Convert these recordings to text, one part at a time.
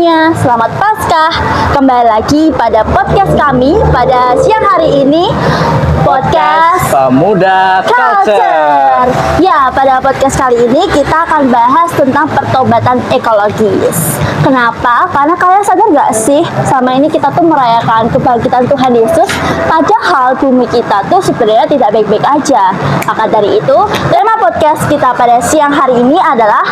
semuanya, selamat Paskah. Kembali lagi pada podcast kami pada siang hari ini, podcast Pemuda Culture. Ya, pada podcast kali ini kita akan bahas tentang pertobatan ekologis. Kenapa? Karena kalian sadar gak sih, sama ini kita tuh merayakan kebangkitan Tuhan Yesus, padahal bumi kita tuh sebenarnya tidak baik-baik aja. Maka dari itu, tema podcast kita pada siang hari ini adalah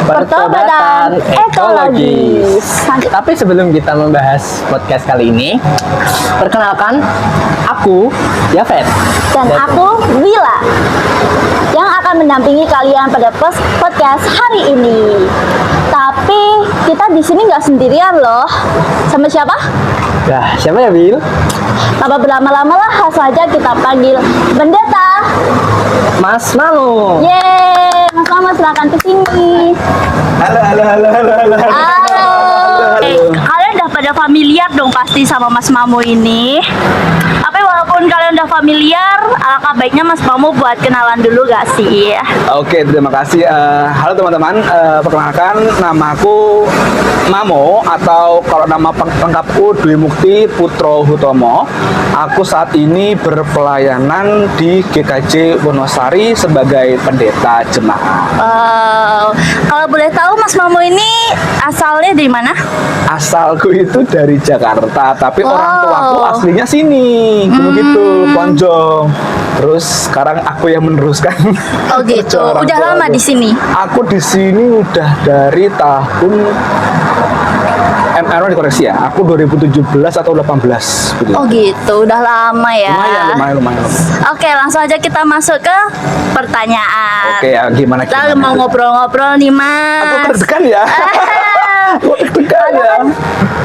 pertobatan ekologis. Lanjut. Tapi sebelum kita membahas podcast kali ini, perkenalkan aku Yafet Dan aku Wila yang akan mendampingi kalian pada podcast hari ini. Tapi kita di sini nggak sendirian loh. Sama siapa? Nah, siapa ya, Wil? Tanpa berlama-lama lah, langsung aja kita panggil Pendeta. Mas Mamu. Yeay, Mas Mama silakan ke sini. Halo. Halo. Kalian udah pada familiar dong pasti sama Mas Mamu ini. Tapi walaupun kalian udah familiar, alangkah baiknya Mas Mamu buat kenalan dulu gak sih? Oke, terima kasih. Halo teman-teman, perkenalkan namaku Mamo atau kalau nama lengkapku Dwi Mukti Putro Hutomo. Aku saat ini berpelayanan di GKJ Wonosari sebagai pendeta jemaat. Kalau boleh tahu Mas Mamu ini asalnya dari mana? Asalku itu dari Jakarta, tapi Wow. orang tuaku aslinya sini, begitu, Ponjong. Terus sekarang aku yang meneruskan. Oh gitu. orang Udah tua lama aku. di sini? Aku di sini udah dari tahun MR dikoreksi ya. Aku 2017 atau 18 gitu. Oh gitu, udah lama ya. Lumayan. Oke, langsung aja kita masuk ke pertanyaan. Oke, ya gimana Kita mau ngobrol-ngobrol nih Mas. Aku deg-degan ya. Aku deg-degan ya.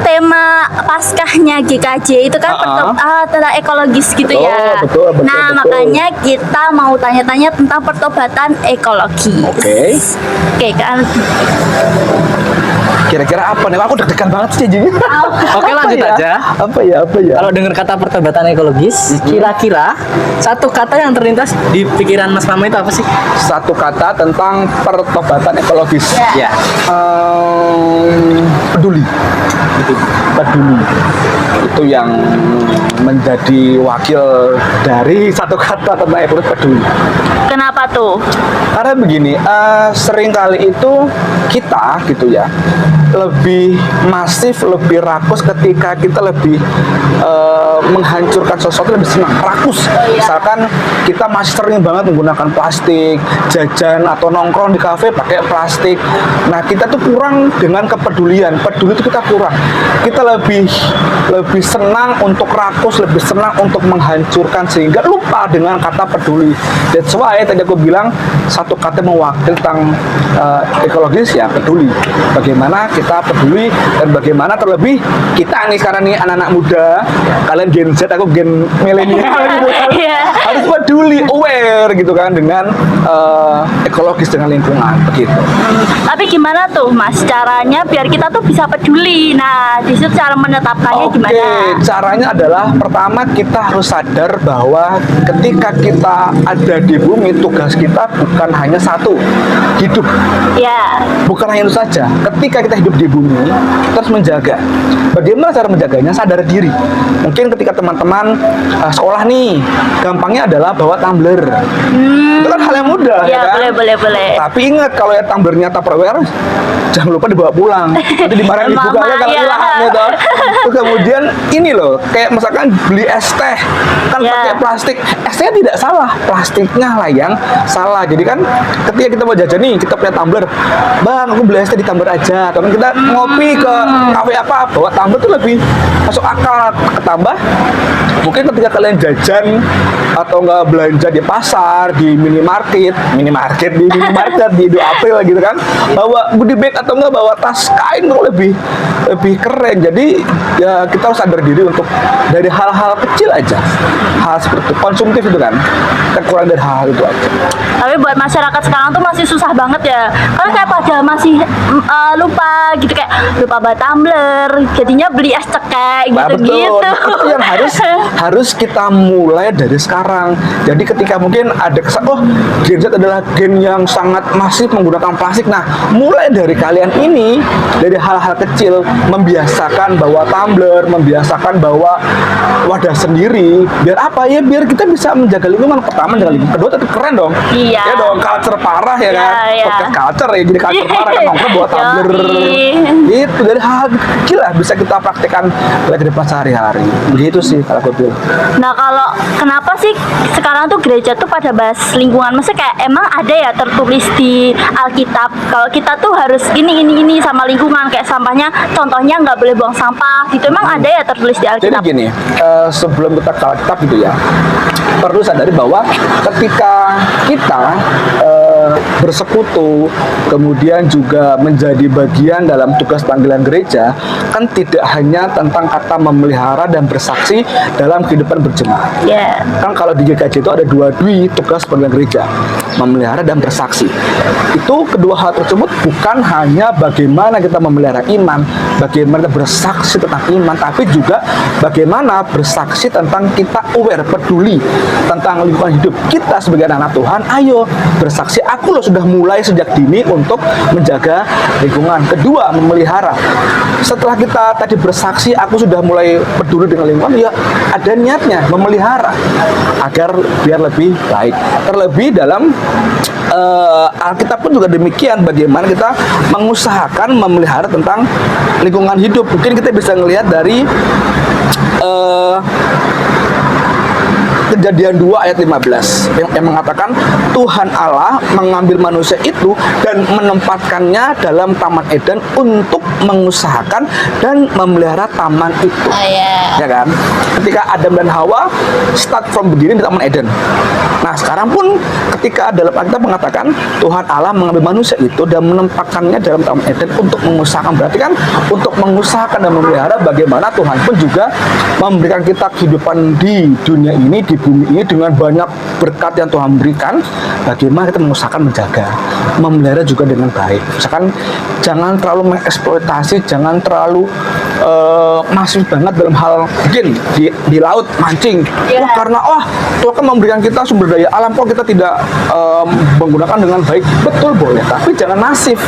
Tema Paskahnya GKJ itu kan tentang ekologis gitu Betul, ya. betul. Makanya kita mau tanya-tanya tentang pertobatan ekologis. Oke kan. Kira-kira apa nih? Aku deg-degan banget sih jadi. Oke, lanjut aja. Apa ya? Kalau dengar kata pertobatan ekologis, kira-kira satu kata yang terlintas di pikiran Mas Mamu itu apa sih? Satu kata tentang pertobatan ekologis. Ya. Ya. Peduli. Peduli. Itu yang menjadi wakil dari satu kata tentang ekologis, peduli. Kenapa tuh? Karena begini, seringkali itu kita gitu ya lebih masif, lebih rakus ketika kita lebih menghancurkan sesuatu, lebih senang rakus. Misalkan kita masih sering banget menggunakan plastik, jajan atau nongkrong di kafe pakai plastik. Nah, kita tuh kurang dengan kepedulian. Peduli itu kita kurang. Kita lebih senang untuk rakus, lebih senang untuk menghancurkan sehingga lupa dengan kata peduli. That's why tadi aku bilang satu kata mewakili tentang ekologis ya peduli. Bagaimana kita peduli dan bagaimana terlebih kita nih sekarang nih anak-anak muda, kalian Gen Z, aku Gen milenial harus peduli, aware gitu kan dengan ekologis, dengan lingkungan begitu. Tapi gimana tuh Mas caranya biar kita tuh bisa peduli? Nah, di situ cara menetapkannya Oke, gimana? caranya adalah pertama kita harus sadar bahwa ketika kita ada di bumi, tugas kita bukan hanya satu, hidup. Ya. Bukan hanya itu saja. Ketika kita hidup di bumi, kita harus menjaga. Bagaimana cara menjaganya? Sadar diri. Mungkin ketika teman-teman sekolah nih, gampangnya adalah bawa tumbler. Itu kan hal yang mudah, Ya, kan? boleh. Tapi ingat kalau ya tumblernya Tupperware, jangan lupa dibawa pulang. Nanti dimarahin ibu Mama, kalian kalau ya. hilang gitu. Terus kemudian ini loh, kayak misalkan beli es teh kan Ya. pakai plastik. Esnya tidak salah, plastiknya lah yang salah. Jadi kan ketika kita mau jajan nih, kita punya tumbler. Bang, aku beli es teh di tumbler aja. Atau kan kita ngopi ke kafe apa, bawa tumbler tuh lebih masuk akal. Ketambah mungkin ketika kalian jajan atau nggak belanja di pasar, di minimarket di Indo April gitu kan, bawa goodie bag atau nggak bawa tas kain tuh lebih keren. Jadi ya kita harus sadar diri untuk dari hal-hal kecil aja, hal seperti itu, konsumtif itu kan kita kurang dari hal-hal itu aja. Tapi buat masyarakat sekarang tuh masih susah banget ya. Karena kayak pada masih lupa gitu, kayak lupa bawa tumbler, jadinya beli es cekek Nah, gitu-gitu. betul. Nah, itu yang harus kita mulai dari sekarang. Jadi ketika mungkin ada kesan, oh Gen Z adalah gen yang sangat masif menggunakan plastik. Nah, mulai dari kalian ini, dari hal-hal kecil, membiasakan bawa tumbler, membiasakan bawa wadah sendiri. Biar apa ya? Biar kita bisa menjaga lingkungan. Pertama, menjaga lingkungan. Kedua, tetap keren dong. Iya. Ya dong, culture parah ya kan. Iya. Podcast culture ya, jadi culture parah kan nongkrong bawa tumbler. Yoi. Itu dari hal kecil lah bisa kita praktekkan dalam kehidupan sehari-hari. Begitu sih kalau aku bilang. Nah, kalau kenapa sih sekarang tuh gereja tuh pada bahas lingkungan? Maksudnya kayak emang ada ya tertulis di Alkitab kalau kita tuh harus ini sama lingkungan, kayak sampahnya contohnya nggak boleh buang sampah gitu. Emang ada ya tertulis di Jadi Alkitab? gini, sebelum kita ke Alkitab gitu ya, perlu sadari bahwa ketika kita bersekutu, kemudian juga menjadi bagian dalam tugas panggilan gereja, kan tidak hanya tentang kata memelihara dan bersaksi dalam kehidupan berjemaat. Ya. Kan kalau di GKJ itu ada dua tugas panggilan gereja, memelihara dan bersaksi. Itu kedua hal tersebut bukan hanya bagaimana kita memelihara iman, bagaimana bersaksi tentang iman, tapi juga bagaimana bersaksi tentang kita aware, peduli tentang lingkungan hidup kita sebagai anak Tuhan. Ayo bersaksi, aku loh sudah mulai sejak dini untuk menjaga lingkungan. Kedua, memelihara. Setelah kita tadi bersaksi, aku sudah mulai peduli dengan lingkungan, ya ada niatnya memelihara agar biar lebih baik. Terlebih dalam Alkitab pun juga demikian, bagaimana kita mengusahakan memelihara tentang lingkungan hidup. Mungkin kita bisa ngelihat dari Kejadian 2 ayat 15 yang mengatakan Tuhan Allah mengambil manusia itu dan menempatkannya dalam Taman Eden untuk mengusahakan dan memelihara taman itu. Ya kan? Ketika Adam dan Hawa start from beginning di Taman Eden. Nah, sekarang pun ketika dalam Alkitab mengatakan Tuhan Allah mengambil manusia itu dan menempatkannya dalam Taman Eden untuk mengusahakan, berarti kan untuk mengusahakan dan memelihara, bagaimana Tuhan pun juga memberikan kita kehidupan di dunia ini, di bumi ini dengan banyak berkat yang Tuhan berikan. Bagaimana kita mengusahakan menjaga, memelihara juga dengan baik. Misalkan jangan terlalu mengeksploitasi, jangan terlalu masif banget dalam hal mungkin di laut mancing. Yeah. Karena Tuhan kan memberikan kita sumber daya alam, kok kita tidak menggunakan dengan baik. Betul, boleh, tapi jangan masif.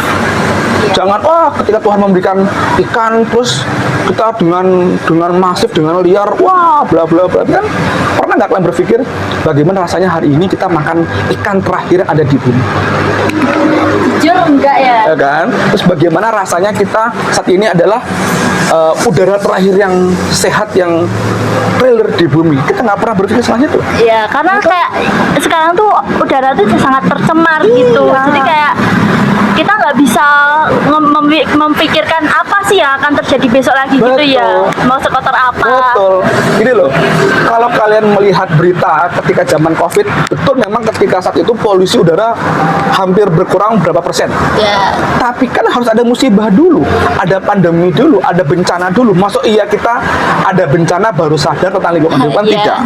Jangan ketika Tuhan memberikan ikan terus kita dengan masif, dengan liar, bla bla bla. Kan pernah nggak kalian berpikir bagaimana rasanya hari ini kita makan ikan terakhir yang ada di bumi? Jujur enggak ya? Ya kan? Terus bagaimana rasanya kita saat ini adalah udara terakhir yang sehat, yang real di bumi? Kita nggak pernah berpikir selanjutnya tuh. Iya, karena kayak sekarang tuh udara tuh sangat tercemar gitu. Jadi kayak kita nggak bisa memikirkan apa sih yang akan terjadi besok lagi. Betul. Gitu ya. Mau sekotor apa? Betul. Ini loh, kalau kalian melihat berita ketika zaman COVID, betul memang ketika saat itu polusi udara hampir berkurang berapa persen. Ya. Tapi kan harus ada musibah dulu, ada pandemi dulu, ada bencana dulu. Masuk iya kita ada bencana baru sadar tentang lingkungan hidup? Kan Iya. tidak.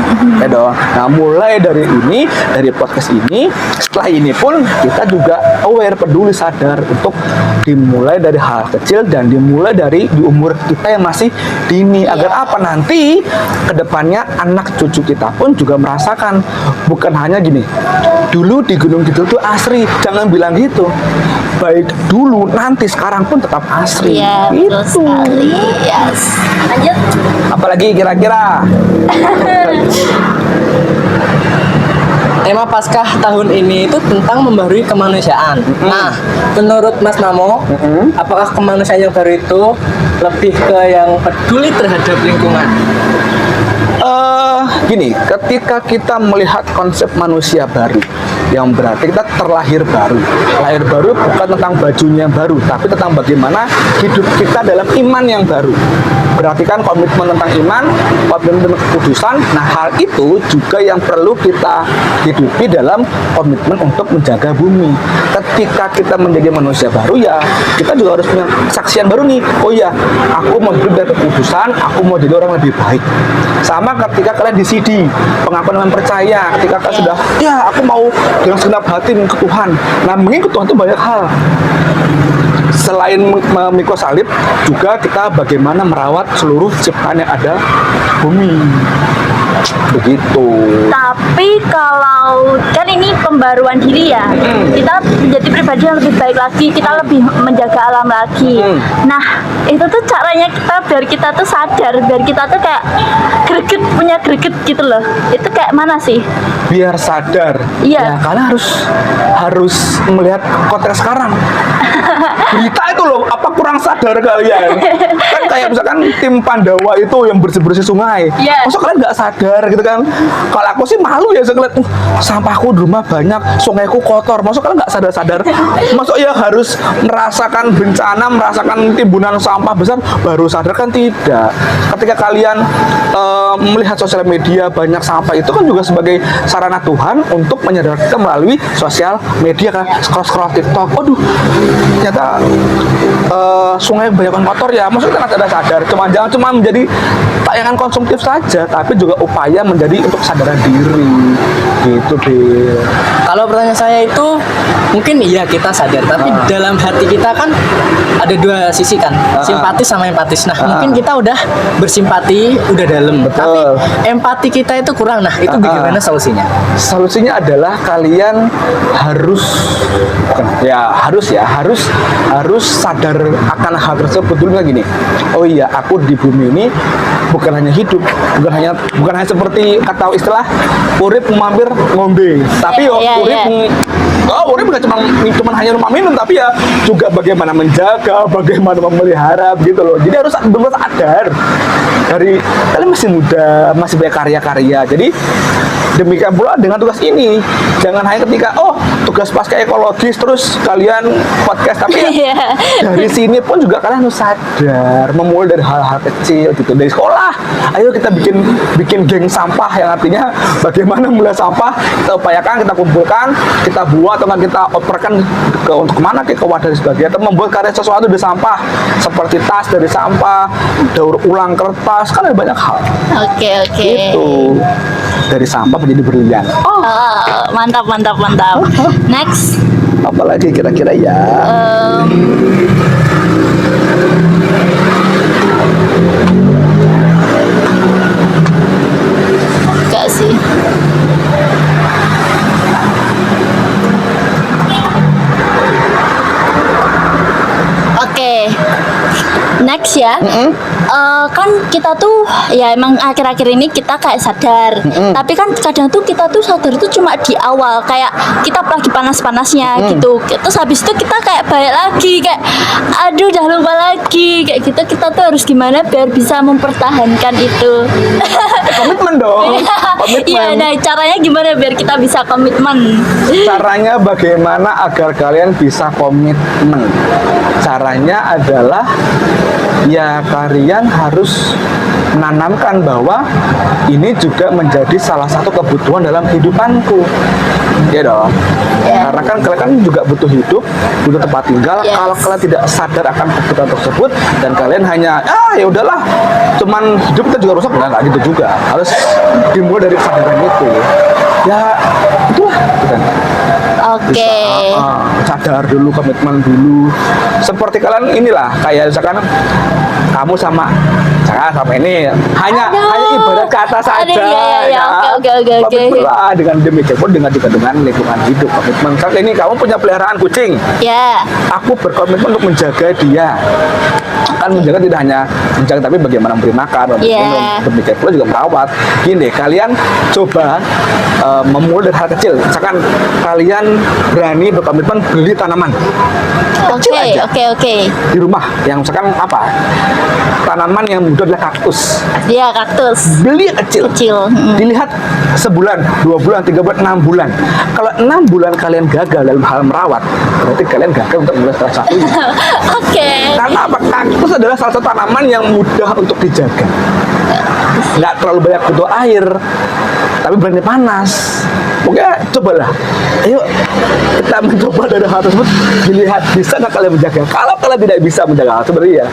Ya dong. Nah, mulai dari ini, dari podcast ini, setelah ini pun kita juga aware, peduli, sadar untuk dimulai dari hal kecil dan dimulai dari di umur kita yang masih dini, agar apa nanti kedepannya anak cucu kita pun juga merasakan, bukan hanya gini dulu di Gunung Kidul itu asri, jangan bilang gitu, baik dulu nanti sekarang pun tetap asri. Iya, betul Gitu. sekali. Yes. Lanjut. Apalagi kira-kira Tema Paskah tahun ini itu tentang membarui kemanusiaan. Nah, menurut Mas Namo, apakah kemanusiaan yang baru itu lebih ke yang peduli terhadap lingkungan? Gini, ketika kita melihat konsep manusia baru, yang berarti kita terlahir baru. Lahir baru bukan tentang bajunya yang baru, tapi tentang bagaimana hidup kita dalam iman yang baru. Berarti kan komitmen tentang iman, komitmen tentang kekudusan. Nah, hal itu juga yang perlu kita hidupi dalam komitmen untuk menjaga bumi. Ketika kita menjadi manusia baru, ya kita juga harus punya kesaksian baru nih. Oh ya, aku mau hidup dari kekudusan, aku mau jadi orang lebih baik. Sama ketika kalian di CD, pengakuan iman percaya, ketika kalian sudah, ya aku mau dengan segenap hati ke Tuhan. Nah, mengikut Tuhan itu banyak hal. Selain memikul salib, juga kita bagaimana merawat seluruh ciptaan yang ada di bumi. Begitu. Tapi kalau kan ini pembaruan diri ya, kita menjadi pribadi yang lebih baik lagi, kita lebih menjaga alam lagi. Nah, itu tuh caranya kita biar kita tuh sadar, biar kita tuh kayak punya greget gitu loh. Itu kayak mana sih? Biar sadar. Iya. Ya, kalian harus melihat konteks sekarang. Berita itu loh, apa kurang sadar kalian? Kan kayak misalkan tim Pandawa itu yang bersih-bersih sungai. Yes. Masa kalian nggak sadar gitu kan? Kalau aku sih malu ya sekalian, sampahku di rumah banyak, sungaiku kotor. Masa kalian nggak sadar-sadar? Masa ya harus merasakan bencana, merasakan timbunan sampah besar baru sadar? Kan tidak. Ketika kalian melihat sosial media banyak sampah, itu kan juga sebagai sarana Tuhan untuk menyadarkan kita melalui sosial media kan, scroll TikTok. Aduh, ternyata sungai banyak kotor ya. Maksudnya kan ada sadar, jangan cuma menjadi tayangan konsumtif saja, tapi juga upaya menjadi untuk kesadaran diri gitu deh. Kalau pertanyaan saya itu mungkin iya kita sadar, tapi dalam hati kita kan ada dua sisi kan, simpatis sama empatis. Nah, mungkin kita udah bersimpati, udah dalam, tapi empati kita itu kurang. Nah, itu bagaimana solusinya? Solusinya adalah kalian harus sadar akan hal tersebut. Dulu gini, oh iya, aku di bumi ini bukan hanya hidup, bukan hanya seperti kata istilah urip mampir ngombe, tapi urip bukan cuma hanya rumah minum, tapi ya juga bagaimana menjaga, bagaimana memelihara gitu loh. Jadi harus benar sadar dari kalian masih muda, masih banyak karya-karya. Jadi demikian pula dengan tugas ini, jangan hanya ketika tugas pasca ekologis terus kalian podcast, tapi ya, dari sini pun juga kalian harus sadar, memulai dari hal-hal kecil gitu, dari sekolah. Ayo kita bikin geng sampah, yang artinya bagaimana mulai sampah kita upayakan, kita kumpulkan, kita buat atau kita operkan untuk kemana, ke wadah dan sebagainya, atau membuat karya sesuatu dari sampah seperti tas dari sampah, daur ulang kertas, kan ada banyak hal. Oke. Itu dari sampah menjadi berlian. Mantap. Next. Apalagi kira-kira ya? Enggak sih. Oke. Next ya. Kan kita tuh ya emang akhir-akhir ini kita kayak sadar. Tapi kan kadang tuh kita tuh sadar tuh cuma di awal, kayak kita lagi panas-panasnya gitu. Terus habis itu kita kayak balik lagi, kayak aduh udah lupa lagi kayak gitu. Kita tuh harus gimana biar bisa mempertahankan itu? Komitmen dong. Iya, nah caranya gimana biar kita bisa komitmen? Caranya bagaimana agar kalian bisa komitmen? Caranya adalah ya kalian harus menanamkan bahwa ini juga menjadi salah satu kebutuhan dalam kehidupanku. Ya dong. Karena kan kalian kan juga butuh hidup, butuh tempat tinggal. Kalau kalian tidak sadar akan kebutuhan tersebut dan kalian hanya ya udahlah, cuman hidup kita juga rusak, nggak gitu juga. Harus dimulai dari kesadaran itu. Ya itulah kan. Oke. Sadar dulu, komitmen dulu. Seperti kalian inilah, kayak misalkan kamu sama ini hanya ibarat kata saja. Oke. Komitmenlah dengan demikian pun dengan lingkungan hidup. Komitmen. Misalkan ini kamu punya peliharaan kucing. Ya. Aku berkomitmen untuk menjaga dia. Kan menjaga tidak hanya menjaga, tapi bagaimana memberi makan, demikian pula juga merawat. Gini, kalian coba memulai dari hal kecil. Misalkan kalian berani berkomitmen beli tanaman kecil aja. Oke. Di rumah, yang misalkan apa? Tanaman yang mudah adalah kaktus. Iya, kaktus. Beli kecil. Dilihat sebulan, 2 bulan, 3 bulan, 6 bulan. Kalau 6 bulan kalian gagal dalam hal merawat, berarti kalian gagal untuk mulai salah satu. Oke. Karena apa? Kaktus adalah salah satu tanaman yang mudah untuk dijaga. Nggak terlalu banyak butuh air, tapi berani panas. Pokoknya cobalah, ayo kita mencoba dari hal tersebut, dilihat bisa nggak kalian menjaga. Kalau kalian tidak bisa menjaga hal itu, berarti ya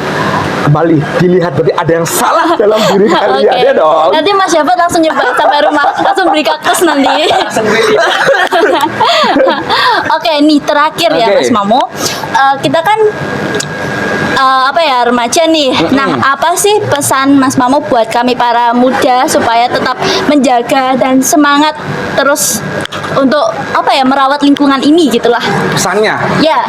kembali dilihat, berarti ada yang salah dalam diri kalian. Oke. Ya dong. Nanti Mas Syafat langsung nyoba sampai rumah, langsung beli kaktus nanti. Oke, nih terakhir ya Oke. Mas Mamo. Kita kan apa ya, remaja nih. Nah, apa sih pesan Mas Mamo buat kami para muda supaya tetap menjaga dan semangat terus untuk apa ya, merawat lingkungan ini gitulah. Pesannya, Ya.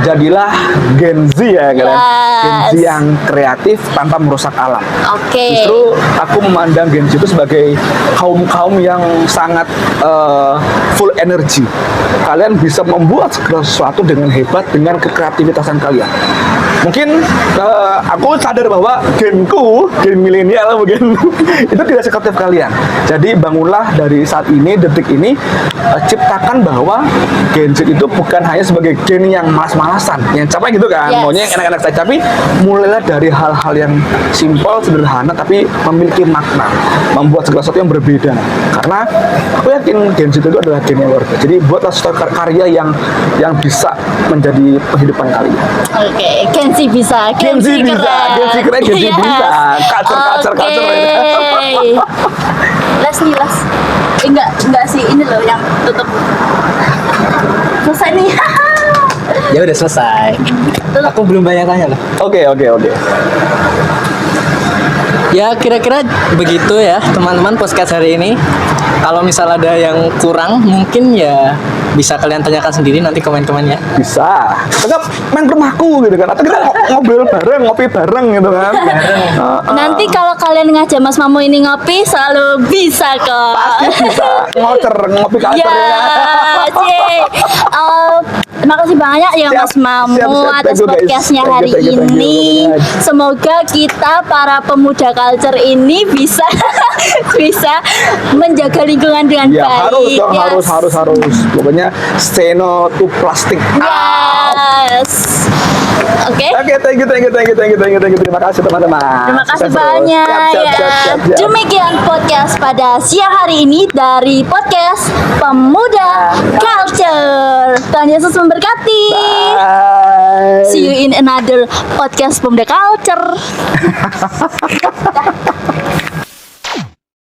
jadilah Gen Z ya kalian. Yes. Gen Z yang kreatif tanpa merusak alam. Oke. Justru aku memandang Gen Z itu sebagai kaum yang sangat full energy. Kalian bisa membuat segala sesuatu dengan hebat dengan kekreativitasan kalian. Mungkin aku sadar bahwa genku, gen milenial mungkin itu tidak sekreatif kalian. Jadi bangunlah dari saat ini, detik ini, ciptakan bahwa Gen Z itu bukan hanya sebagai gen yang malas-malasan, yang capek gitu kan, Yes. maunya yang enak-enak saja, tapi mulailah dari hal-hal yang simpel, sederhana, tapi memiliki makna, membuat segala sesuatu yang berbeda. Karena aku yakin Gen Z itu adalah gen yang luar biasa. Jadi buatlah suatu karya yang bisa menjadi kehidupan kalian. Oke, Gen Z bisa, Gen Z bisa, Gen Z keren, Gen Z Yes. bisa. Culture. Oke. Les nih, les. Enggak sih, ini loh yang tutup. Selesai nih. Ya udah selesai. Aku belum banyak tanya loh. Oke. Ya kira-kira begitu ya teman-teman podcast hari ini. Kalau misal ada yang kurang mungkin ya bisa kalian tanyakan sendiri nanti komen-komennya. Bisa. Tetap main ke rumahku gitu kan. Atau kita ngobrol bareng, ngopi bareng gitu kan. Nanti kalau kalian ngajak Mas Mamo ini ngopi selalu bisa kok. Pasti bisa ngopi Ya, culture ya. terima kasih banyak ya Siap, Mas Mamo siap. atas Thank you, guys. podcastnya Thank you, hari thank you, thank you. ini. Semoga kita para pemuda culture ini bisa bisa menjaga lingkungan dengan Ya baik. harus dong, harus. Pokoknya say no to plastik. Yes. Oke. Oke, thank you. Terima kasih teman-teman. Terima kasih Sukses terus. banyak Siap. ya. Demikian podcast pada siang hari ini dari podcast Pemuda Culture. Tuhan Yesus memberkati. Bye. See you in another podcast Pemuda Culture.